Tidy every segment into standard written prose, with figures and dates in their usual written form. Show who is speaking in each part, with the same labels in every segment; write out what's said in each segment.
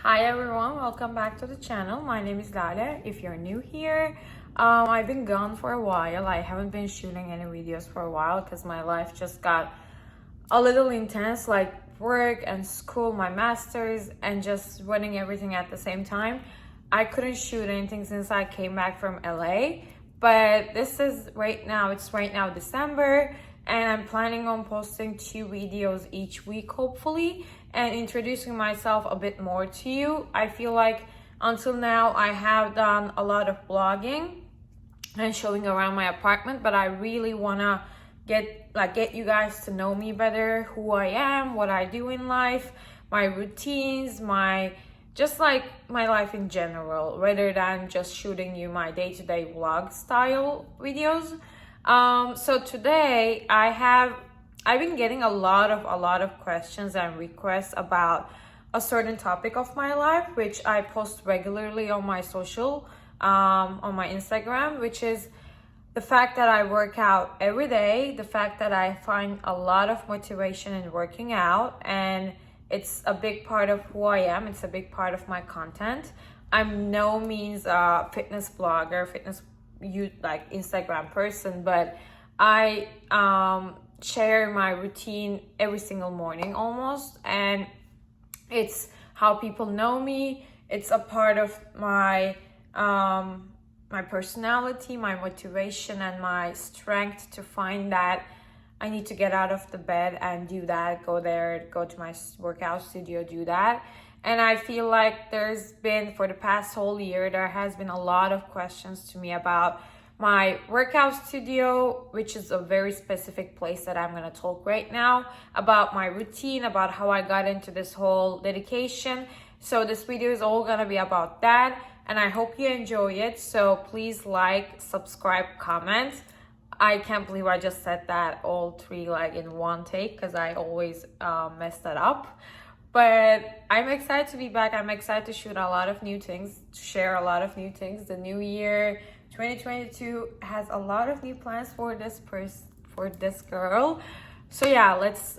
Speaker 1: Hi everyone, welcome back to the channel. My name is Lale. If you're new here, I've been gone for a while. I haven't been shooting any videos for a while because my life just got a little intense, like work and school, my master's, and just running everything at the same time. I couldn't shoot anything since I came back from LA, but it's right now December, and I'm planning on posting 2 videos each week, hopefully, and introducing myself a bit more to you. I feel like until now I have done a lot of blogging and showing around my apartment, but I really wanna get you guys to know me better, who I am, what I do in life, my routines, my life in general, rather than just shooting you my day-to-day vlog style videos. So today I've been getting a lot of questions and requests about a certain topic of my life, which I post regularly on my on my Instagram, which is the fact that I work out every day, the fact that I find a lot of motivation in working out, and it's a big part of who I am. It's a big part of my content. I'm no means a fitness blogger, Instagram person, but I share my routine every single morning almost, and it's how people know me. It's a part of my my personality, my motivation, and my strength to find that I need to get out of the bed and do that, go to my workout studio, do that. And I feel like there's been, for the past whole year, there has been a lot of questions to me about my workout studio, which is a very specific place that I'm going to talk right now, about my routine, about how I got into this whole dedication. So this video is all going to be about that, and I hope you enjoy it. So please like, subscribe, comment. I can't believe I just said that all 3 in one take, because I always mess that up. But I'm excited to be back. I'm excited to shoot a lot of new things, to share a lot of new things. The new year 2022 has a lot of new plans for this girl. So yeah, let's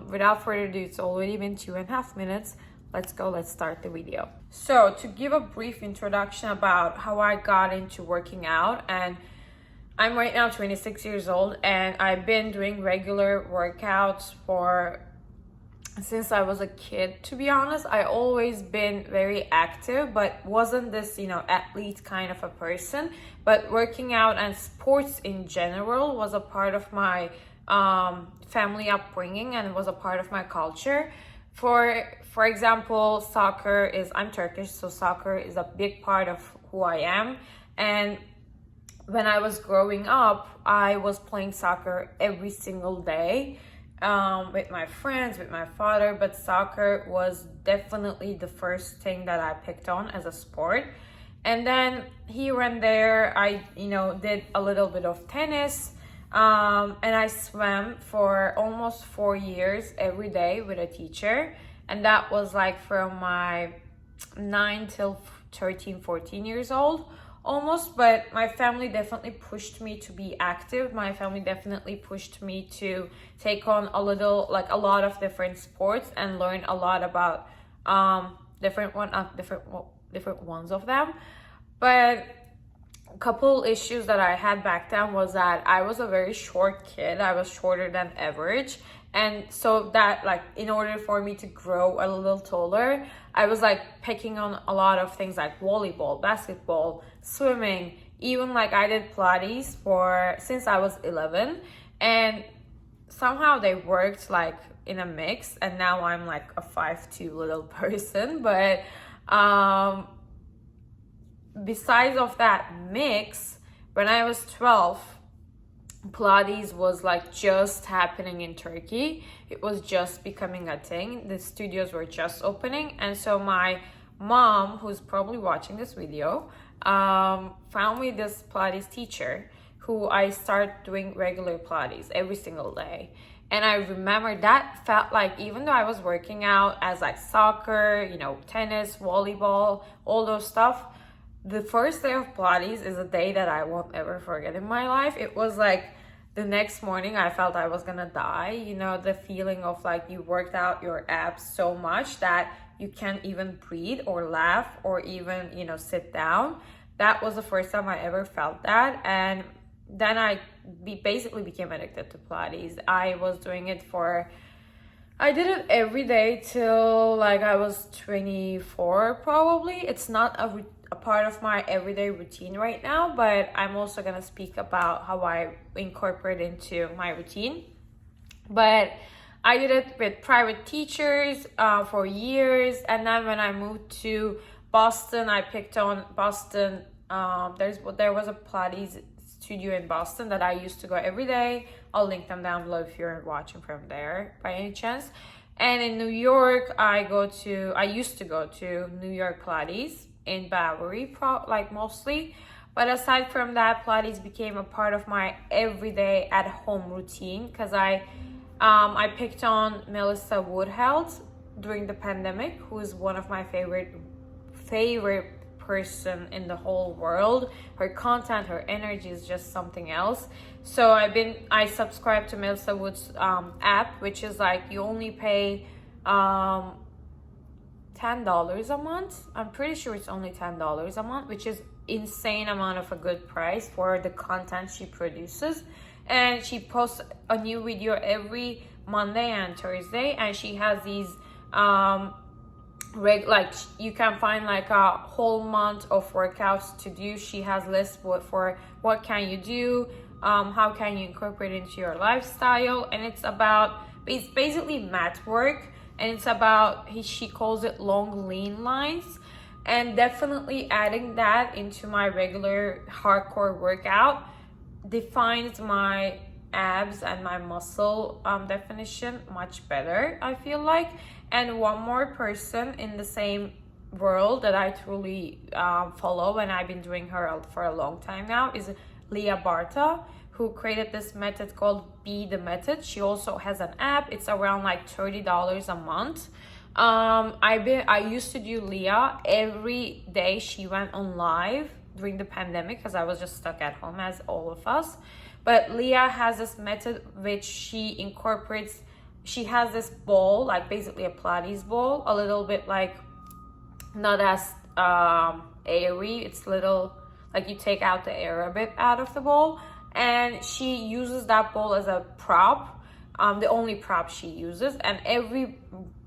Speaker 1: without further ado, it's already been 2.5 minutes. Let's start the video. So to give a brief introduction about how I got into working out, and I'm right now 26 years old, and I've been doing regular workouts since I was a kid. To be honest, I always been very active, but wasn't this, athlete kind of a person. But working out and sports in general was a part of my family upbringing, and was a part of my culture. For example, I'm Turkish, so soccer is a big part of who I am. And when I was growing up, I was playing soccer every single day with my friends, with my father, but soccer was definitely the first thing that I picked on as a sport. And then here and there, I did a little bit of tennis, and I swam for almost 4 years every day with a teacher. And that was from my 9 till 13, 14 years old almost. But my family definitely pushed me to be active. My family definitely pushed me to take on a lot of different sports and learn a lot about different ones of them. But a couple issues that I had back then was that I was a very short kid. I was shorter than average. And so that in order for me to grow a little taller, I was picking on a lot of things like volleyball, basketball, swimming, even I did pilates since I was 11. And somehow they worked in a mix, and now I'm a 5'2" little person. But besides of that mix, when I was 12, Pilates was just happening in Turkey. It was just becoming a thing. The studios were just opening. And so my mom, who's probably watching this video, found me this Pilates teacher who I started doing regular Pilates every single day. And I remember that felt even though I was working out as soccer, tennis, volleyball, all those stuff, the first day of Pilates is a day that I won't ever forget in my life. It was the next morning I felt I was gonna die. The feeling of you worked out your abs so much that you can't even breathe or laugh or even, you know, sit down. That was the first time I ever felt that. And then I basically became addicted to Pilates. I was doing it I did it every day till like I was 24 probably. It's not a part of my everyday routine right now, but I'm also gonna speak about how I incorporate into my routine. But I did it with private teachers for years, and then when I moved to Boston, I picked on Boston. There was a Pilates studio in Boston that I used to go every day. I'll link them down below if you're watching from there by any chance. And in New York, I used to go to New York Pilates in Bowery, mostly. But aside from that, Pilates became a part of my everyday at home routine because I picked on Melissa Woodhouse during the pandemic, who is one of my favorite person in the whole world. Her content, her energy is just something else. So I subscribed to Melissa Wood's app, which is like you only pay $10 a month. I'm pretty sure it's only $10 a month, which is insane amount of a good price for the content she produces. And she posts a new video every Monday and Thursday, and she has these you can find like a whole month of workouts to do. She has lists for what can you do, how can you incorporate into your lifestyle, and it's basically mat work, and it's about she calls it long lean lines. And definitely adding that into my regular hardcore workout defines my abs and my muscle definition much better, I feel like. And one more person in the same world that I truly follow, and I've been doing her for a long time now, is Lia Bartha, who created this method called Be The Method. She also has an app. It's around like $30 a month. I used to do Lia every day. She went on live during the pandemic because I was just stuck at home, as all of us. But Lia has this method which she incorporates. She has this ball, like basically a Pilates ball, a little bit like not as airy. It's little like you take out the air a bit out of the ball, and she uses that ball as a prop, the only prop she uses. And every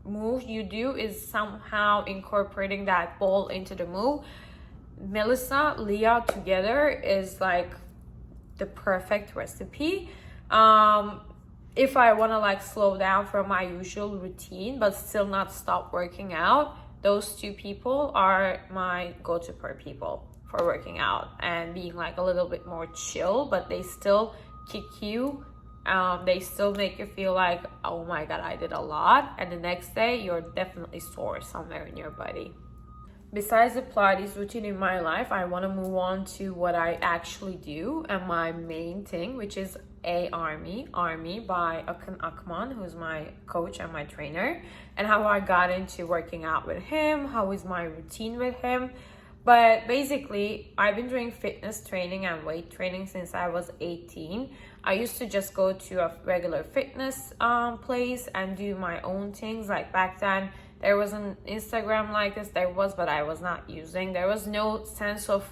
Speaker 1: move you do is somehow incorporating that ball into the move. Melissa, Lia together is like the perfect recipe. If I want to like slow down from my usual routine but still not stop working out, those two people are my go-to people for working out and being like a little bit more chill, but they still kick you. They still make you feel like, oh my god, I did a lot, and the next day you're definitely sore somewhere in your body. Besides the Pilates routine in my life, I want to move on to what I actually do and my main thing, which is Aarmy by Akin Akman, who's my coach and my trainer, and how I got into working out with him, how is my routine with him. But basically, I've been doing fitness training and weight training since I was 18. I used to just go to a regular fitness place and do my own things. Like back then, there was an Instagram like this. But I was not using. There was no sense of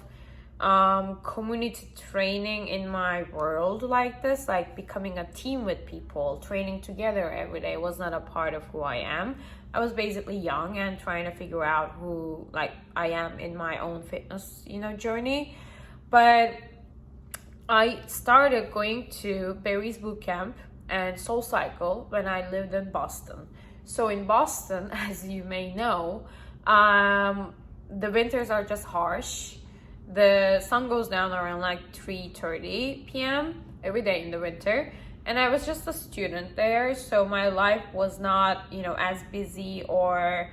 Speaker 1: community training in my world like this, like becoming a team with people, training together every day was not a part of who I am. I was basically young and trying to figure out who like I am in my own fitness, journey. But I started going to Barry's Bootcamp and Soul Cycle when I lived in Boston. So in Boston, as you may know, the winters are just harsh. The sun goes down around like 3:30 p.m. every day in the winter. And I was just a student there, so my life was not, as busy, or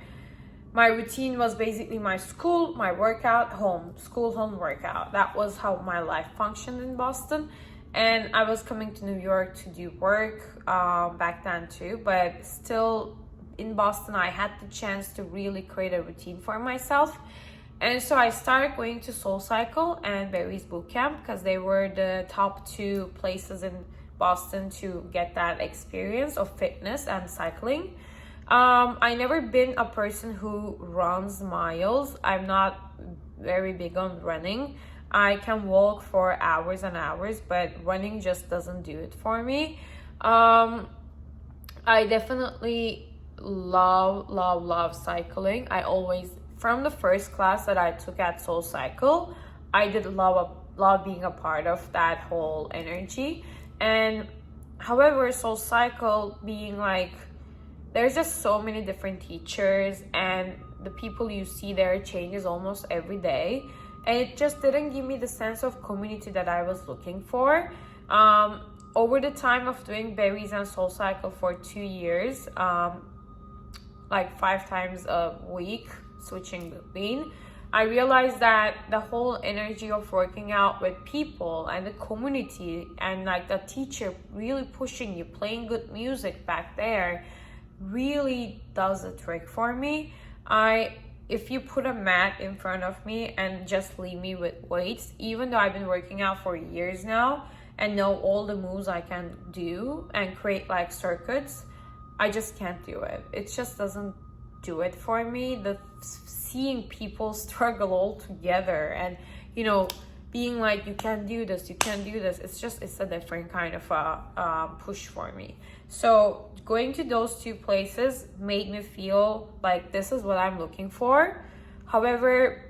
Speaker 1: my routine was basically my school, my workout, home, school, home, workout. That was how my life functioned in Boston. And I was coming to New York to do work back then too, but still in Boston, I had the chance to really create a routine for myself. And so I started going to Soul Cycle and Barry's Bootcamp because they were the top two places in Boston to get that experience of fitness and cycling. I never been a person who runs miles. I'm not very big on running. I can walk for hours and hours, but running just doesn't do it for me. I definitely love cycling. I always, from the first class that I took at Soul Cycle, I did love being a part of that whole energy. And however, Soul Cycle being like, there's just so many different teachers, and the people you see there changes almost every day, and it just didn't give me the sense of community that I was looking for. Over the time of doing berries and Soul Cycle for 2 years, like 5 times a week, switching between, I realized that the whole energy of working out with people and the community and like the teacher really pushing you, playing good music back there, really does a trick for me. If you put a mat in front of me and just leave me with weights, even though I've been working out for years now and know all the moves I can do and create like circuits, I just can't do it. It just doesn't do it for me. Seeing people struggle all together and, you know, being like, you can do this, it's a different kind of push for me. So going to those 2 places made me feel like this is what I'm looking for. However,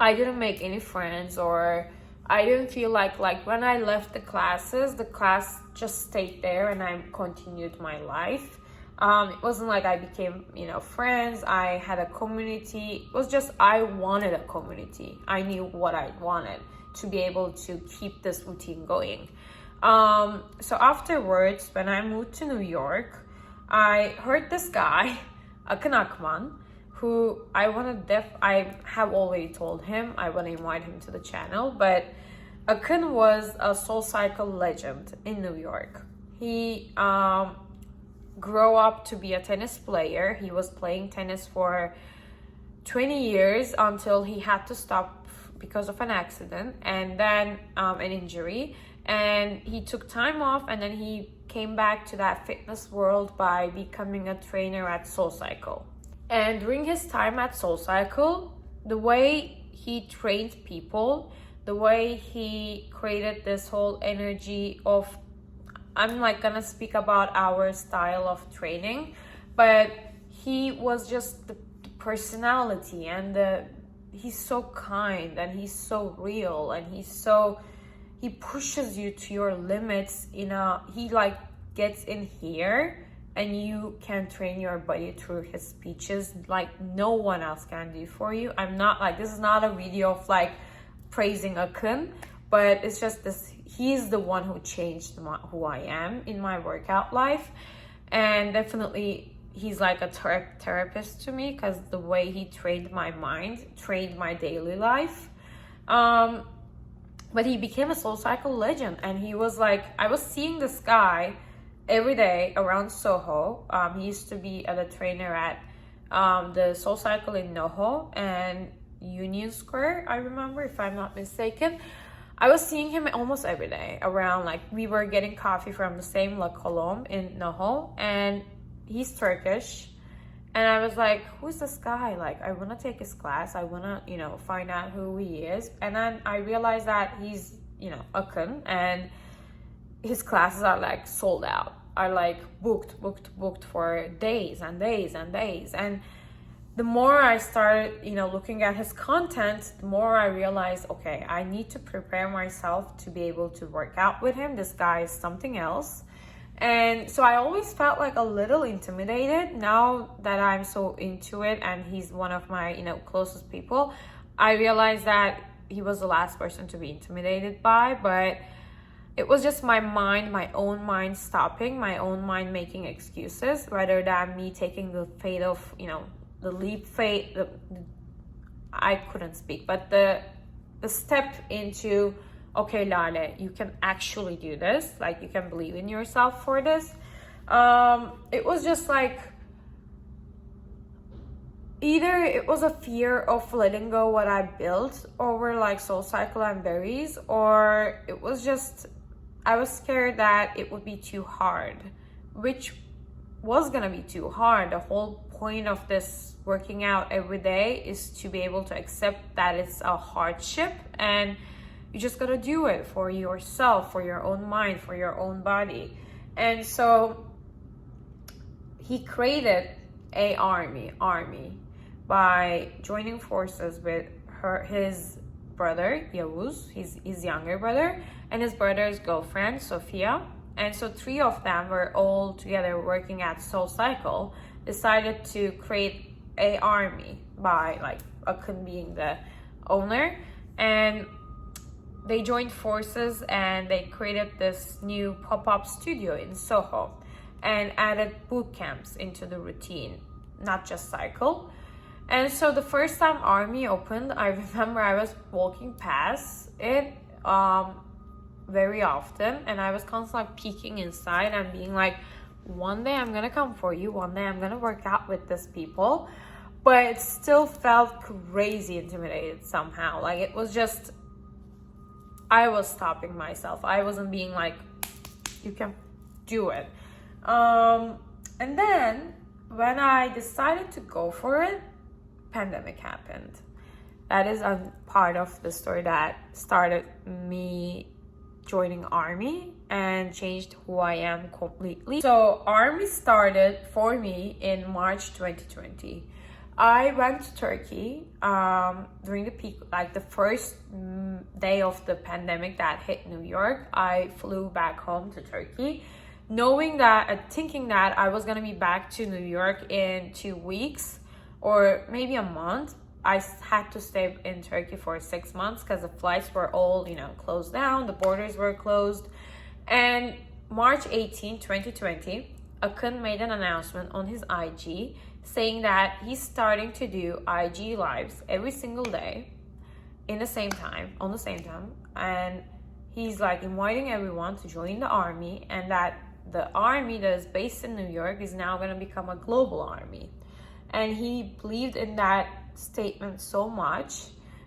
Speaker 1: I didn't make any friends, or I didn't feel like when I left the class just stayed there and I continued my life. It wasn't like I became, friends. I had a community. It was just, I wanted a community. I knew what I wanted to be able to keep this routine going. So afterwards, when I moved to New York, I heard this guy, Akin Akman, who I have already told him I want to invite him to the channel, but Akin was a Soul Cycle legend in New York. He grew up to be a tennis player. He was playing tennis for 20 years until he had to stop because of an accident and then an injury. And he took time off, and then he came back to that fitness world by becoming a trainer at Soul Cycle. And during his time at Soul Cycle, the way he trained people, the way he created this whole energy of, I'm like gonna speak about our style of training, but he was just the personality, and he's so kind, and he's so real, and he pushes you to your limits. He like gets in here and you can train your body through his speeches like no one else can do for you. I'm not like, this is not a video of like praising Akin, but it's just this, he's the one who changed who I am in my workout life. And definitely he's like a therapist to me, because the way he trained my mind, trained my daily life. But he became a Soul Cycle legend, and he was like, I was seeing this guy every day around Soho. He used to be a trainer at the Soul Cycle in NoHo and Union Square, I remember, if I'm not mistaken. I was seeing him almost every day around, like, we were getting coffee from the same La Colombe in NoHo, and he's Turkish. And I was like, who's this guy? Like, I want to take his class. I want to, find out who he is. And then I realized that he's, Akin, and his classes are like sold out, are like booked for days and days and days. And the more I started, looking at his content, the more I realized, okay, I need to prepare myself to be able to work out with him. This guy is something else. And so I always felt like a little intimidated. Now that I'm so into it and he's one of my, closest people, I realized that he was the last person to be intimidated by. But it was just my own mind stopping, my own mind making excuses, rather than me taking the fate of, the leap fate. I couldn't speak, but the step into, okay, Lale, you can actually do this. Like, you can believe in yourself for this. It was just like, either it was a fear of letting go what I built over like Soul Cycle and berries, or it was just, I was scared that it would be too hard, which was gonna be too hard. The whole point of this working out every day is to be able to accept that it's a hardship, and you just gotta do it for yourself, for your own mind, for your own body. And so he created a army by joining forces with his brother Yavuz, his younger brother, and his brother's girlfriend Sophia. And so 3 of them were all together working at SoulCycle, decided to create a army by like Akin being the owner, and they joined forces and they created this new pop-up studio in Soho and added boot camps into the routine, not just cycle. And so the first time Aarmy opened, I remember I was walking past it very often, and I was constantly like peeking inside and being like, one day I'm gonna come for you, one day I'm gonna work out with these people. But it still felt crazy intimidated somehow. Like it was just, I was stopping myself. I wasn't being like, you can do it. And then when I decided to go for it, pandemic happened. That is a part of the story that started me joining Aarmy and changed who I am completely. So Aarmy started for me in March 2020. I went to Turkey during the peak, like the first day of the pandemic that hit New York. I flew back home to Turkey, thinking that I was gonna be back to New York in 2 weeks or maybe a month. I had to stay in Turkey for 6 months because the flights were all, closed down, the borders were closed. And March 18, 2020, Akin made an announcement on his IG saying that he's starting to do IG lives every single day on the same time, and he's like inviting everyone to join the Aarmy, and that the Aarmy that is based in New York is now going to become a global Aarmy. And he believed in that statement so much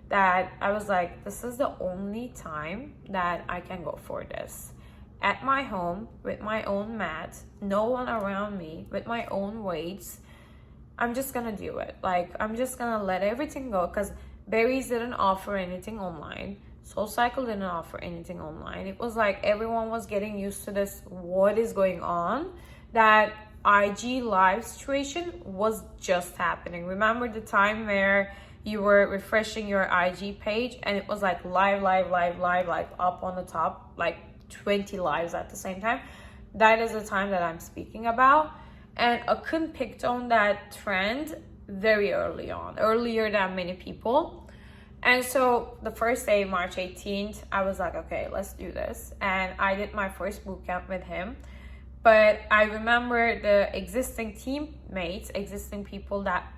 Speaker 1: that I was like, this is the only time that I can go for this. At my home, with my own mat, no one around me, with my own weights, I'm just gonna do it. Like, I'm just gonna let everything go, because Berries didn't offer anything online. SoulCycle didn't offer anything online. It was like everyone was getting used to this, what is going on, that IG live situation was just happening. Remember the time where you were refreshing your IG page and it was like live, like up on the top, like 20 lives at the same time? That is the time that I'm speaking about. And Akin picked on that trend very early on, earlier than many people. And so the first day, March 18th, I was like, okay, let's do this. And I did my first bootcamp with him. But I remember the existing teammates, existing people that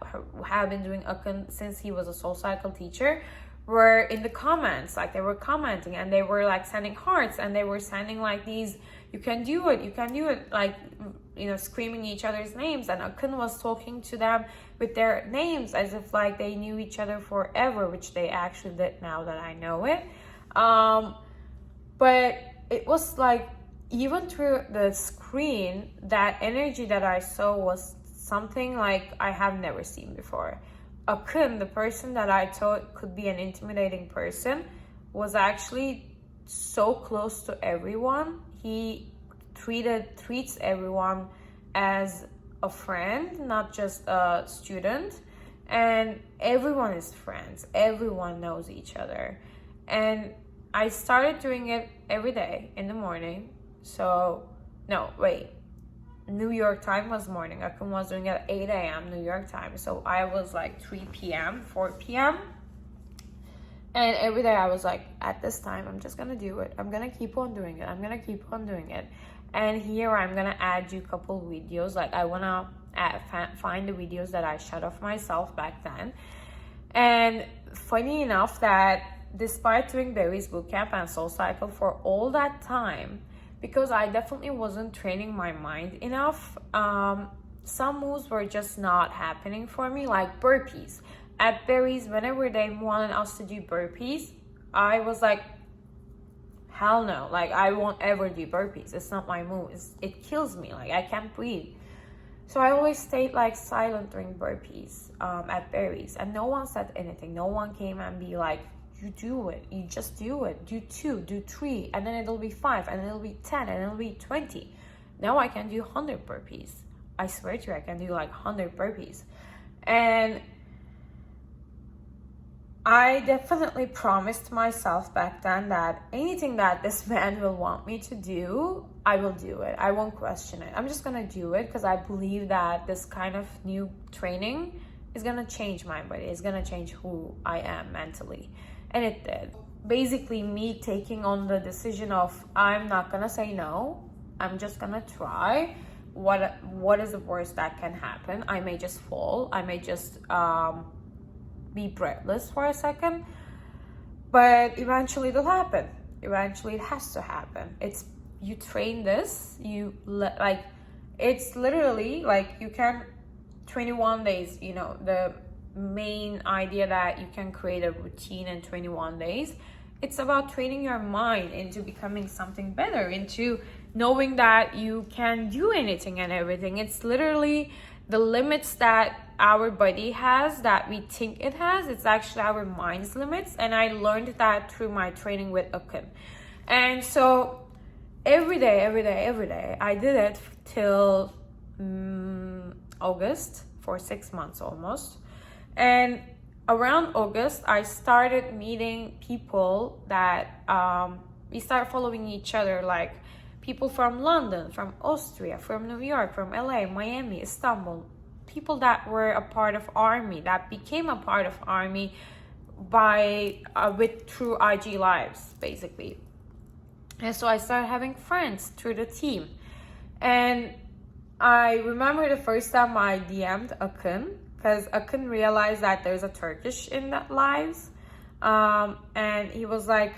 Speaker 1: have been doing Akin since he was a SoulCycle teacher, were in the comments, like they were commenting and they were like sending hearts and they were sending like these, you can do it, like, screaming each other's names. And Akin was talking to them with their names as if like they knew each other forever, which they actually did now that I know it. But it was like, even through the screen, that energy that I saw was something like I have never seen before. Akin, the person that I thought could be an intimidating person, was actually so close to everyone. He treats everyone as a friend, not just a student. And everyone is friends. Everyone knows each other. And I started doing it every day in the morning. New York time was morning. Akin was doing it at 8 a.m. New York time. So I was like 3 p.m., 4 p.m. And every day I was like, at this time, I'm just going to do it. I'm going to keep on doing it. And here I'm going to add you a couple videos. Like, I want to find the videos that I shot of myself back then. And funny enough that despite doing Berries Bootcamp and SoulCycle for all that time, because I definitely wasn't training my mind enough, some moves were just not happening for me, like burpees. At Berries, whenever they wanted us to do burpees, I was like, hell no, like I won't ever do burpees. It's not my move. It kills me, like I can't breathe. So I always stayed like silent during burpees at berries, and no one said anything. No one came and be like, you do it, you just do it, do 2, do 3, and then it'll be 5, and it'll be 10, and it'll be 20. Now I can do 100 burpees. I swear to you, I can do like 100 burpees. And I definitely promised myself back then that anything that this man will want me to do, I will do it. I won't question it. I'm just gonna do it because I believe that this kind of new training is gonna change my body. It's gonna change who I am mentally. And it did. Basically, me taking on the decision of I'm not gonna say no. I'm just gonna try. What is the worst that can happen? I may just fall. I may just be breathless for a second, but eventually it'll happen. Eventually it has to happen. It's, you train this, like, it's literally like you can 21 days, you know, the main idea that you can create a routine in 21 days. It's about training your mind into becoming something better, into knowing that you can do anything and everything. It's literally the limits that our body has, that we think it has, it's actually our mind's limits. And I learned that through my training with Akin. And so every day, I did it till August, for 6 months almost. And around August, I started meeting people that we started following each other, like people from London, from Austria, from New York, from LA, Miami, Istanbul, people that were a part of Aarmy, that became a part of Aarmy through IG lives, basically. And so I started having friends through the team. And I remember the first time I DM'd Akin, because Akin realized that there's a Turkish in that lives. And he was like,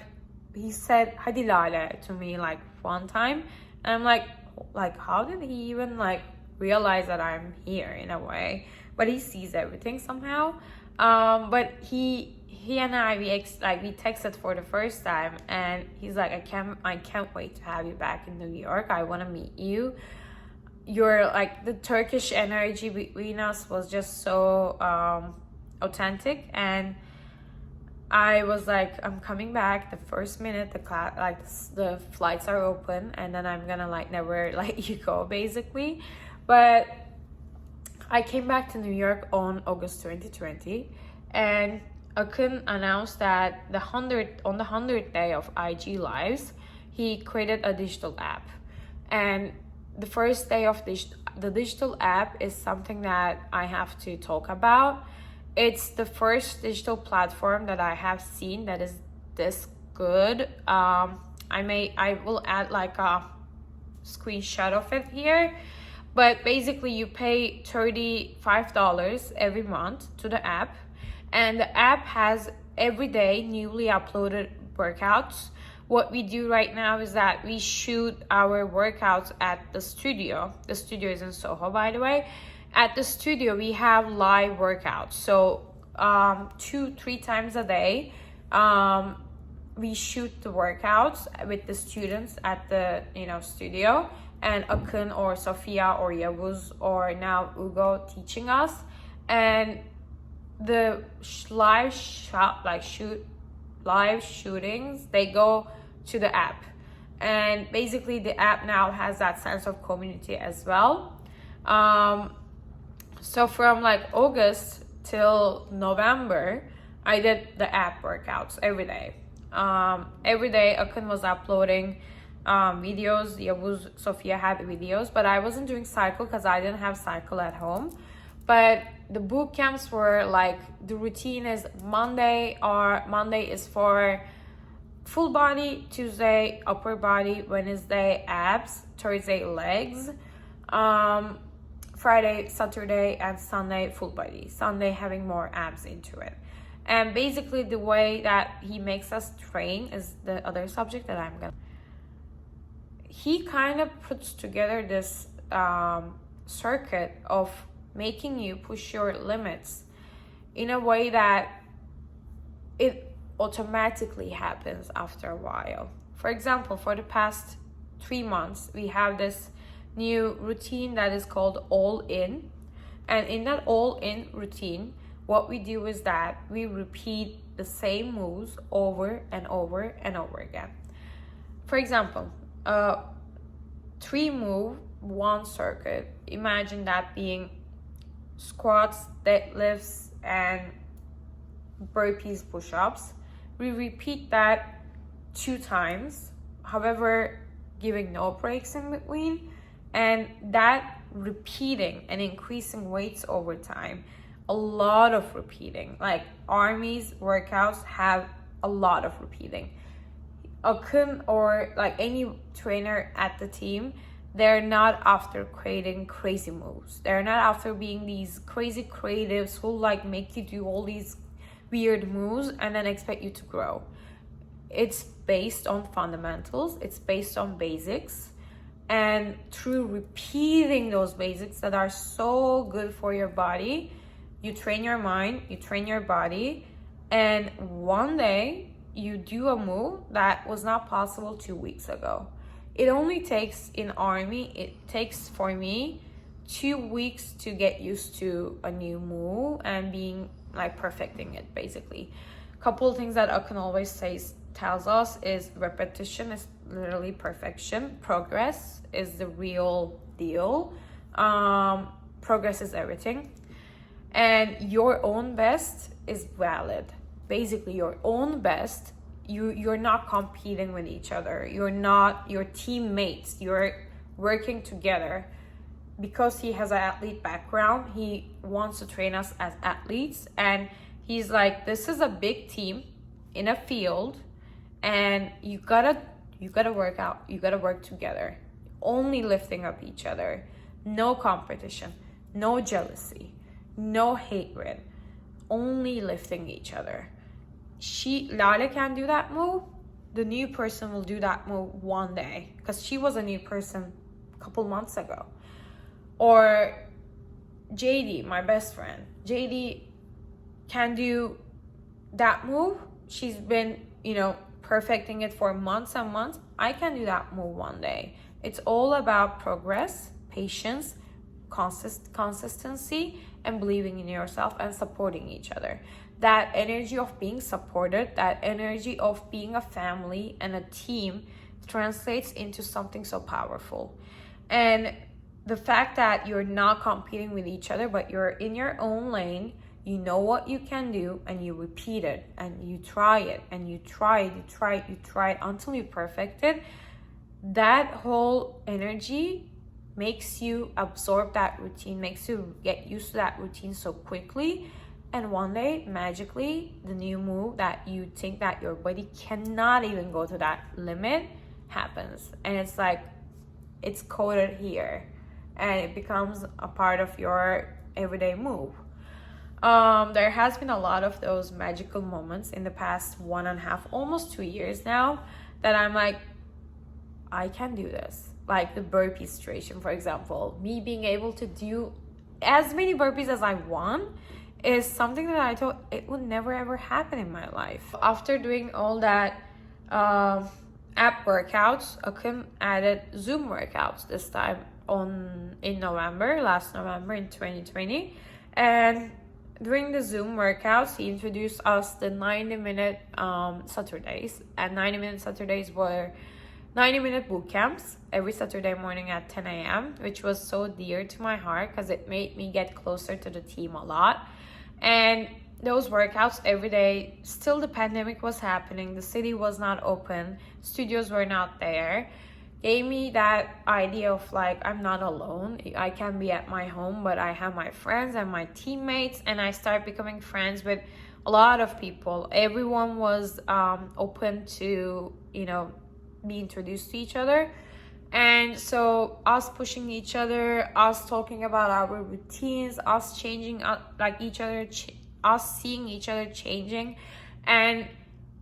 Speaker 1: he said, "Hadi Lale" to me like one time. And I'm like, how did he even like realize that I'm here in a way? But he sees everything somehow. But he and I, we texted for the first time, and he's like, I can't wait to have you back in New York. I want to meet you. You're like, the Turkish energy between us was just so authentic. And I was like, I'm coming back the first minute the flights are open, and then I'm gonna like never let you go, basically. But I came back to New York on August 2020, and Akin announced that on the 100th day of IG Lives, he created a digital app. And the first day of the digital app is something that I have to talk about. It's the first digital platform that I have seen that is this good. I will add like a screenshot of it here. But basically you pay $35 every month to the app. And the app has everyday newly uploaded workouts. What we do right now is that we shoot our workouts at the studio. The studio is in Soho, by the way. At the studio, we have live workouts. So 2-3 times a day, we shoot the workouts with the students at the studio. And Akin or Sophia or Yavuz or now Ugo teaching us. And the live shootings, they go to the app. And basically the app now has that sense of community as well. So from like August till November, I did the app workouts every day. Every day Akin was uploading videos. Yavuz, Sophia had videos, but I wasn't doing cycle because I didn't have cycle at home. But the boot camps were like, the routine is Monday is for full body, Tuesday upper body, Wednesday abs, Thursday legs, Friday, Saturday, and Sunday full body. Sunday having more abs into it. And basically the way that he makes us train is the other subject that he kind of puts together this circuit of making you push your limits in a way that it automatically happens after a while. For example, for the past 3 months, we have this new routine that is called All In. And in that All In routine, what we do is that we repeat the same moves over and over and over again. For example, 3 move, 1 circuit. Imagine that being squats, deadlifts, and burpees, push-ups. We repeat that 2 times, however, giving no breaks in between, and that repeating and increasing weights over time. A lot of repeating. Like Army's workouts have a lot of repeating. Akin or like any trainer at the team, they're not after creating crazy moves. They're not after being these crazy creatives who like make you do all these weird moves and then expect you to grow. It's based on fundamentals. It's based on basics. And through repeating those basics that are so good for your body, you train your mind, you train your body, and one day you do a move that was not possible 2 weeks ago. It only takes in Army, it takes for me 2 weeks to get used to a new move and being like perfecting it basically. Couple of things that Akin always tells us is repetition is literally perfection. Progress is the real deal. Progress is everything. And your own best is valid. Basically, your own best, you're not competing with each other. You're not your teammates. You're working together. Because he has an athlete background, he wants to train us as athletes. And he's like, this is a big team in a field, and you gotta work out. You gotta work together. Only lifting up each other. No competition. No jealousy. No hatred. Only lifting each other. Lale can do that move. The new person will do that move one day because she was a new person a couple months ago. Or JD, my best friend. JD can do that move. She's been, perfecting it for months and months. I can do that move one day. It's all about progress, patience, consistency, and believing in yourself and supporting each other. That energy of being supported, that energy of being a family and a team translates into something so powerful. And the fact that you're not competing with each other, but you're in your own lane, you know what you can do, and you repeat it, and you try it, and you try it until you perfect it. That whole energy makes you absorb that routine, makes you get used to that routine so quickly. And one day, magically, the new move that you think that your body cannot even go to that limit happens. And it's like, it's coded here. And it becomes a part of your everyday move. There has been a lot of those magical moments in the past 1.5, almost 2 years now, that I'm like, I can do this. Like the burpee situation, for example. Me being able to do as many burpees as I want is something that I thought it would never ever happen in my life. After doing all that app workouts, Akin added Zoom workouts this time in last November in 2020. And during the Zoom workouts, he introduced us the 90-minute Saturdays. And 90-minute Saturdays were 90-minute boot camps every Saturday morning at 10 a.m., which was so dear to my heart because it made me get closer to the team a lot. And those workouts every day, still the pandemic was happening, the city was not open, studios were not there, gave me that idea of like, I'm not alone. I can be at my home, but I have my friends and my teammates, and I start becoming friends with a lot of people. Everyone was open to, be introduced to each other. And so us pushing each other, us talking about our routines, us changing like each other, us seeing each other changing. And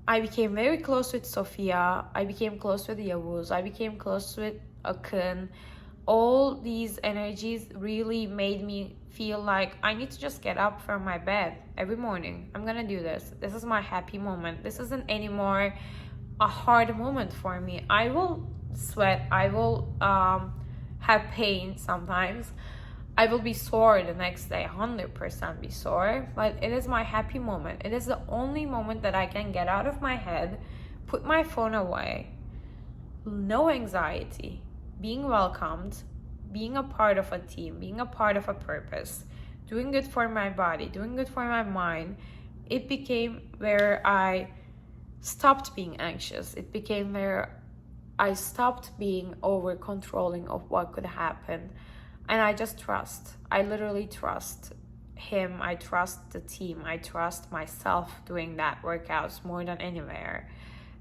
Speaker 1: I became very close with Sophia. I became close with Yavuz. I became close with Akin. All these energies really made me feel like I need to just get up from my bed every morning. I'm gonna do this. This is my happy moment. This isn't anymore a hard moment for me. I will sweat. I will have pain sometimes. I will be sore the next day, 100% be sore, but it is my happy moment. It is the only moment that I can get out of my head, put my phone away, no anxiety, being welcomed, being a part of a team, being a part of a purpose, doing good for my body, doing good for my mind. It became where I stopped being anxious. It became where I stopped being over controlling of what could happen. And I just trust. I literally trust him. I trust the team. I trust myself doing that workouts more than anywhere.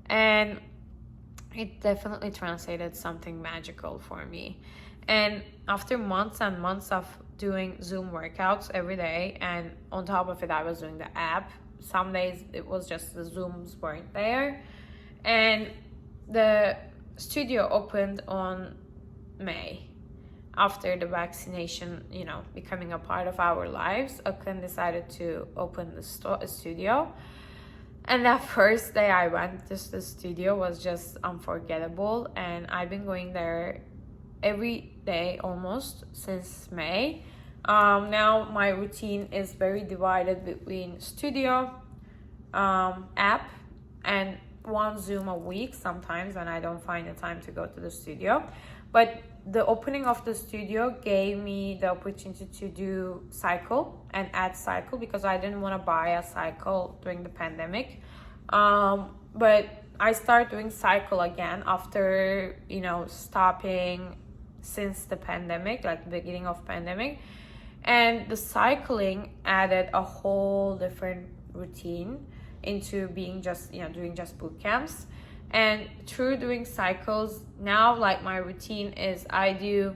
Speaker 1: And it definitely translated something magical for me. And after months and months of doing Zoom workouts every day, and on top of it, I was doing the app. Some days it was just the Zooms weren't there. And the studio opened on May. After the vaccination, becoming a part of our lives, Akin decided to open the studio. And that first day I went to the studio was just unforgettable. And I've been going there every day almost since May. Now my routine is very divided between studio, app, and one Zoom a week sometimes when I don't find the time to go to the studio. But the opening of the studio gave me the opportunity to do cycle and add cycle, because I didn't want to buy a cycle during the pandemic. But I started doing cycle again after, stopping since the pandemic, like the beginning of pandemic. And the cycling added a whole different routine into being just, doing just boot camps. And through doing cycles, now like my routine is I do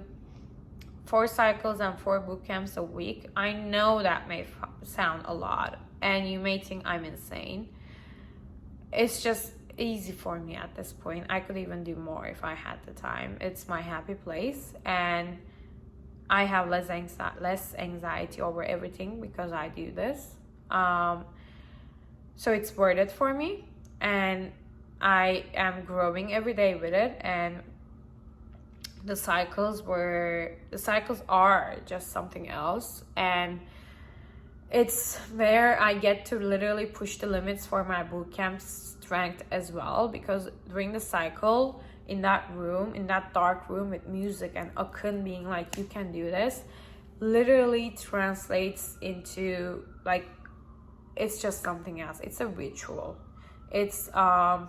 Speaker 1: 4 cycles and 4 boot camps a week. I know that may sound a lot and you may think I'm insane. It's just easy for me at this point. I could even do more if I had the time. It's my happy place, and I have less anxiety over everything because I do this. So it's worth it for me, and I am growing every day with it. And the cycles are just something else, and it's where I get to literally push the limits for my bootcamp strength as well, because during the cycle in that dark room with music and Akin being like, you can do this, literally translates into like, it's just something else. It's a ritual. It's I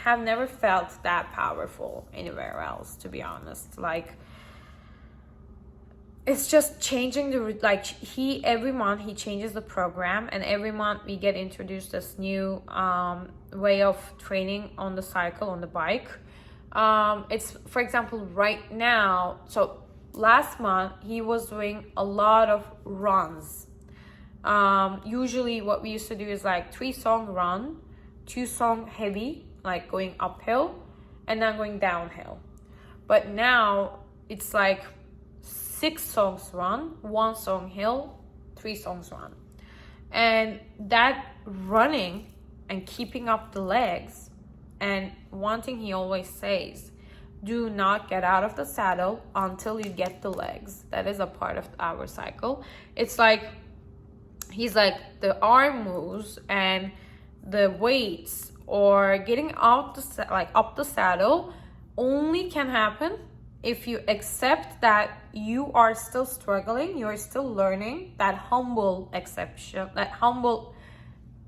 Speaker 1: have never felt that powerful anywhere else, to be honest. Like, it's just changing every month he changes the program, and every month we get introduced this new way of training on the cycle, on the bike. It's, for example, right now, so last month he was doing a lot of runs. Usually what we used to do is like 3-song run, 2-song heavy, like going uphill, and then going downhill. But now it's like 6 songs run, 1 song hill, 3 songs run. And that running and keeping up the legs, and one thing he always says, do not get out of the saddle until you get the legs. That is a part of our cycle. It's like, he's like, the arm moves and the weights or getting up the saddle only can happen if you accept that you are still struggling, you're still learning, that humble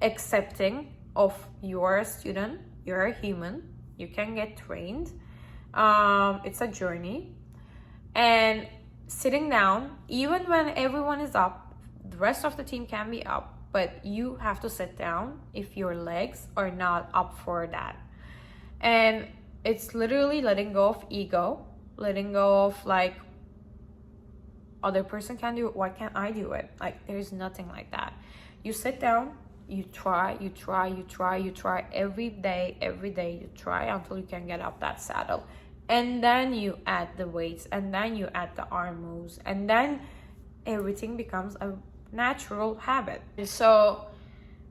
Speaker 1: accepting of you're a student, you're a human, you can get trained. It's a journey. And sitting down, even when everyone is up, the rest of the team can be up, but you have to sit down if your legs are not up for that. And it's literally letting go of ego, letting go of like, other person can do it, why can't I do it? Like, there's nothing like that. You sit down, you try every day you try until you can get up that saddle. And then you add the weights, and then you add the arm moves, and then everything becomes a natural habit. So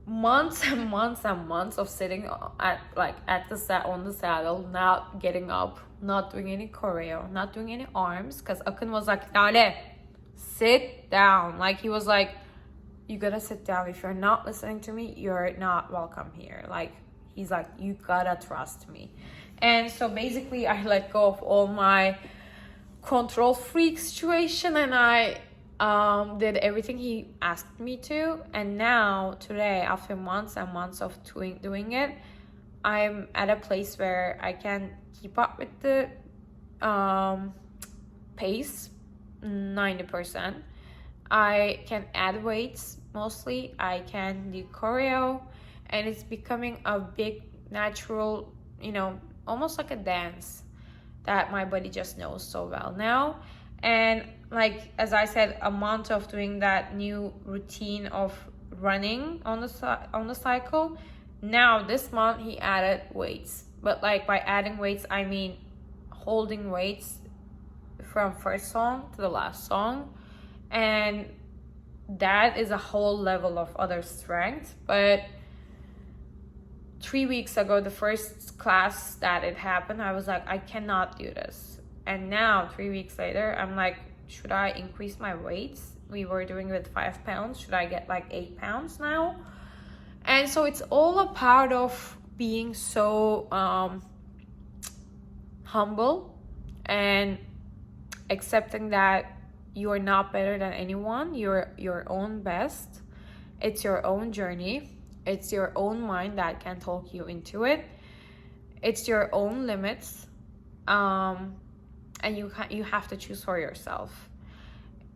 Speaker 1: months and months and months of sitting on the saddle, not getting up, not doing any choreo, not doing any arms, because Akin was like, Lale, sit down. Like, he was like, you gotta sit down. If you're not listening to me, you're not welcome here. Like, he's like, you gotta trust me. And so basically I let go of all my control freak situation, and I did everything he asked me to. And now today, after months and months of doing it, I'm at a place where I can keep up with the pace 90%. I can add weights mostly, I can do choreo, and it's becoming a big natural, almost like a dance that my body just knows so well now. And like, as I said, a month of doing that new routine of running on the cycle. Now this month he added weights, but like, by adding weights I mean holding weights from first song to the last song, and that is a whole level of other strength. But 3 weeks ago, the first class that it happened, I was like, I cannot do this. And now 3 weeks later, I'm like, should I increase my weights? We were doing with 5 pounds. Should I get like 8 pounds now? And so it's all a part of being so humble and accepting that you are not better than anyone. You're your own best. It's your own journey. It's your own mind that can talk you into it. It's your own limits. And you have to choose for yourself.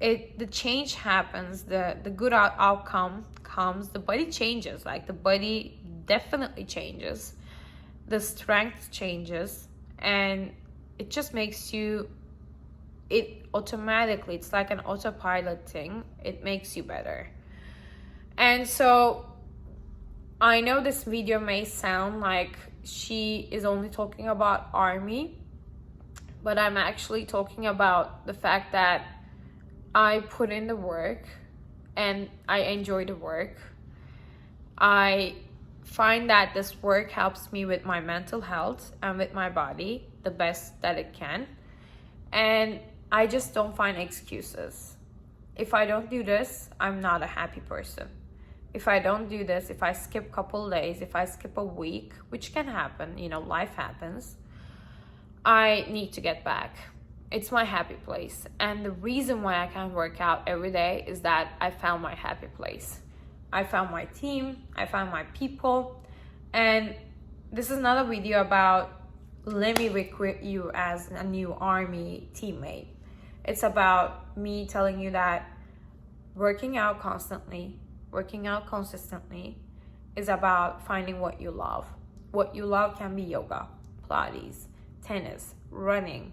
Speaker 1: The change happens, the good outcome comes, the body changes, like the body definitely changes, the strength changes, and it just makes you, it automatically, it's like an autopilot thing, it makes you better. And so I know this video may sound like she is only talking about Army, but I'm actually talking about the fact that I put in the work and I enjoy the work. I find that this work helps me with my mental health and with my body the best that it can. And I just don't find excuses. If I don't do this, I'm not a happy person. If I don't do this, if I skip a couple days, if I skip a week, which can happen, life happens, I need to get back. It's my happy place. And the reason why I can work out every day is that I found my happy place. I found my team, I found my people. And this is another video about let me recruit you as a new Army teammate. It's about me telling you that working out constantly, working out consistently is about finding what you love. What you love can be yoga, Pilates, tennis, running,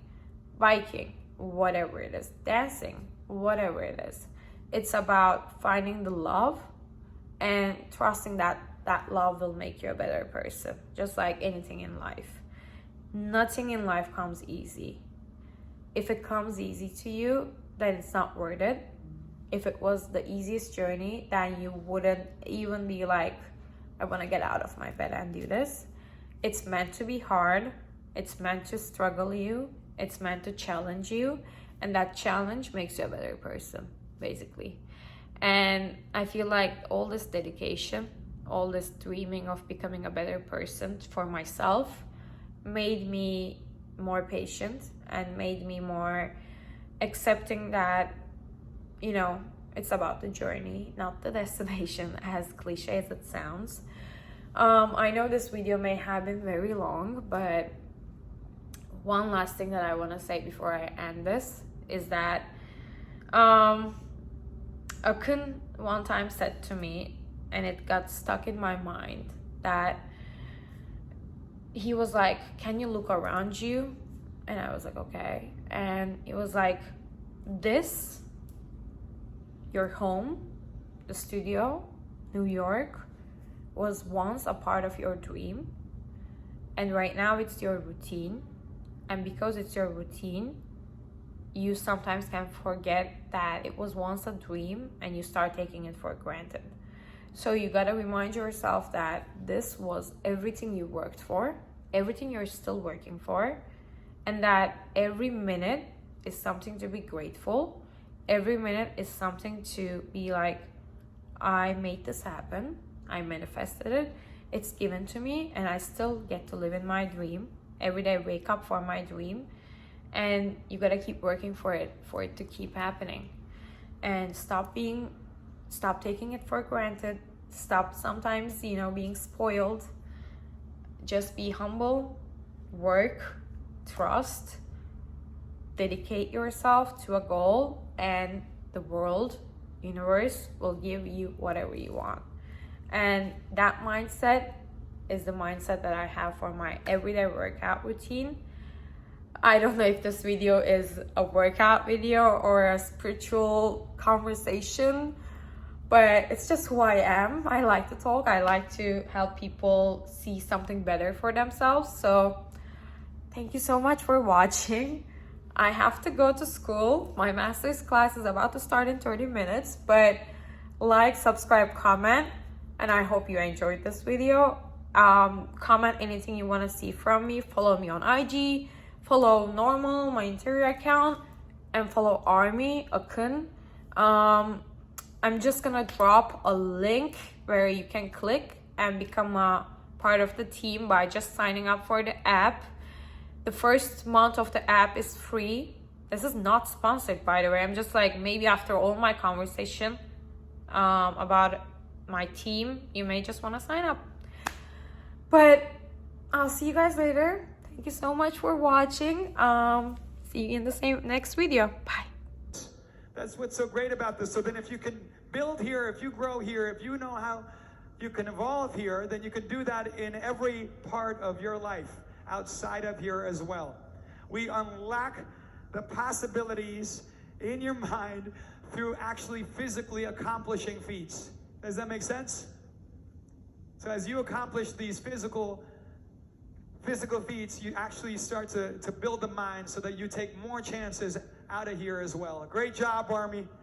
Speaker 1: biking, whatever it is, dancing, whatever it is. It's about finding the love and trusting that that love will make you a better person, just like anything in life. Nothing in life comes easy. If it comes easy to you, then it's not worth it. If it was the easiest journey, then you wouldn't even be like, I want to get out of my bed and do this. It's meant to be hard. It's meant to struggle you. It's meant to challenge you. And that challenge makes you a better person, basically. And I feel like all this dedication, all this dreaming of becoming a better person for myself made me more patient and made me more accepting that, it's about the journey, not the destination, as cliche as it sounds. I know this video may have been very long, but one last thing that I want to say before I end this is that Akin one time said to me, and it got stuck in my mind, that he was like, can you look around you? And I was like, okay. And it was like, this, your home, the studio, New York, was once a part of your dream. And right now it's your routine. And because it's your routine, you sometimes can forget that it was once a dream and you start taking it for granted. So you gotta remind yourself that this was everything you worked for, everything you're still working for, and that every minute is something to be grateful. Every minute is something to be like, I made this happen, I manifested it, it's given to me, and I still get to live in my dream. Every day I wake up for my dream, and you gotta keep working for it to keep happening. And stop taking it for granted. Stop sometimes, being spoiled. Just be humble, work, trust, dedicate yourself to a goal, and the world, universe will give you whatever you want. And that mindset is the mindset that I have for my everyday workout routine. I don't know if this video is a workout video or a spiritual conversation, but it's just who I am. I like to talk. I like to help people see something better for themselves. So thank you so much for watching. I have to go to school. My master's class is about to start in 30 minutes, but like, subscribe, comment, and I hope you enjoyed this video. Comment anything you want to see from me. Follow me on IG, follow Normal, my interior account, and follow Aarmy, Akin. I'm just gonna drop a link where you can click and become a part of the team by just signing up for the app. The first month of the app is free. This is not sponsored, by the way. I'm just like, maybe after all my conversation about my team, you may just want to sign up. But I'll see you guys later. Thank you so much for watching. See you in the next video. Bye.
Speaker 2: That's what's so great about this. So then if you can build here, if you grow here, if you know how you can evolve here, then you can do that in every part of your life outside of here as well. We unlock the possibilities in your mind through actually physically accomplishing feats. Does that make sense? So as you accomplish these physical feats, you actually start to build the mind so that you take more chances out of here as well. Great job, Aarmy.